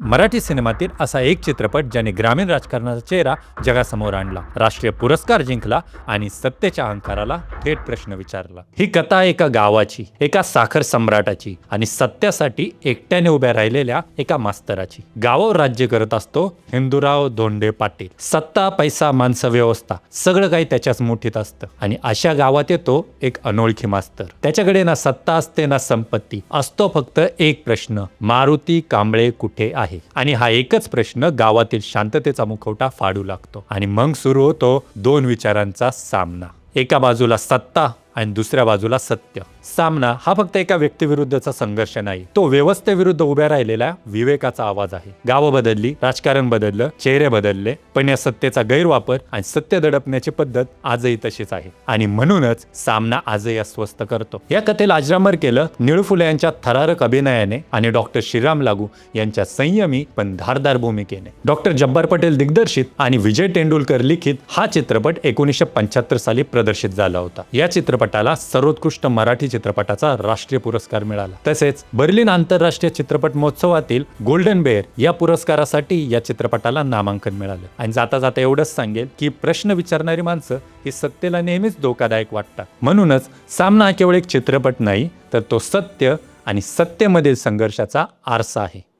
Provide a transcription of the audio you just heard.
मराठी सिनेमातील असा एक चित्रपट ज्याने ग्रामीण राजकारणाचा चेहरा जगासमोर आणला, राष्ट्रीय पुरस्कार जिंकला आणि सत्तेच्या अहंकाराला थेट प्रश्न विचारला। ही कथा एका गावाची, एका साखर सम्राटाची आणि सत्यासाठी एकट्याने उभ्या राहिलेल्या एका मास्तराची। गावावर राज्य करत असतो हिंदूराव धोंडे पाटील। सत्ता, पैसा, माणसं, व्यवस्था सगळं काही त्याच्याच मुठीत असतं आणि अशा गावात येतो एक अनोळखी मास्तर। त्याच्याकडे ना सत्ता असते ना संपत्ती, असतो फक्त एक प्रश्न, मारुती कांबळे कुठे आहे? आणि हा एकच प्रश्न गावातील शांततेचा मुखवटा फाडू लागतो आणि मग सुरू होतो दोन विचारांचा सामना। एका बाजूला सत्ता आणि दुसऱ्या बाजूला सत्य। सामना हा फक्त एका व्यक्तीविरुद्धचा संघर्ष नाही, तो व्यवस्थेविरुद्ध उभ्या राहिलेला विवेकाचा आवाज आहे। गावं बदलली, राजकारण बदललं, चेहरे बदलले, पण या सत्तेचा गैरवापर आणि सत्य दडपण्याची पद्धत आजही तशीच आहे आणि म्हणूनच सामना आजही अस्वस्थ करतो। या कथेला अजरामर केलं निळू फुले यांच्या थरारक अभिनयाने आणि डॉक्टर श्रीराम लागू यांच्या संयमी पण धारदार भूमिकेने। डॉक्टर जब्बार पटेल दिग्दर्शित आणि विजय तेंडुलकर लिखित हा चित्रपट 1975 साली प्रदर्शित झाला होता। या चित्रपटाला सर्वोत्कृष्ट मराठी चित्रपटाचा राष्ट्रीय पुरस्कार मिळाला। तसेच बर्लिन आंतरराष्ट्रीय चित्रपट महोत्सवातील गोल्डन बेअर या पुरस्कारासाठी या चित्रपटाला नामांकन मिळालं। आणि जाता जाता एवढंच सांगेल की प्रश्न विचारणारी माणसं ही सत्तेला नेहमीच धोकादायक वाटतात। म्हणूनच सामना हा केवळ एक चित्रपट नाही, तर तो सत्य आणि सत्तेमधील संघर्षाचा आरसा आहे।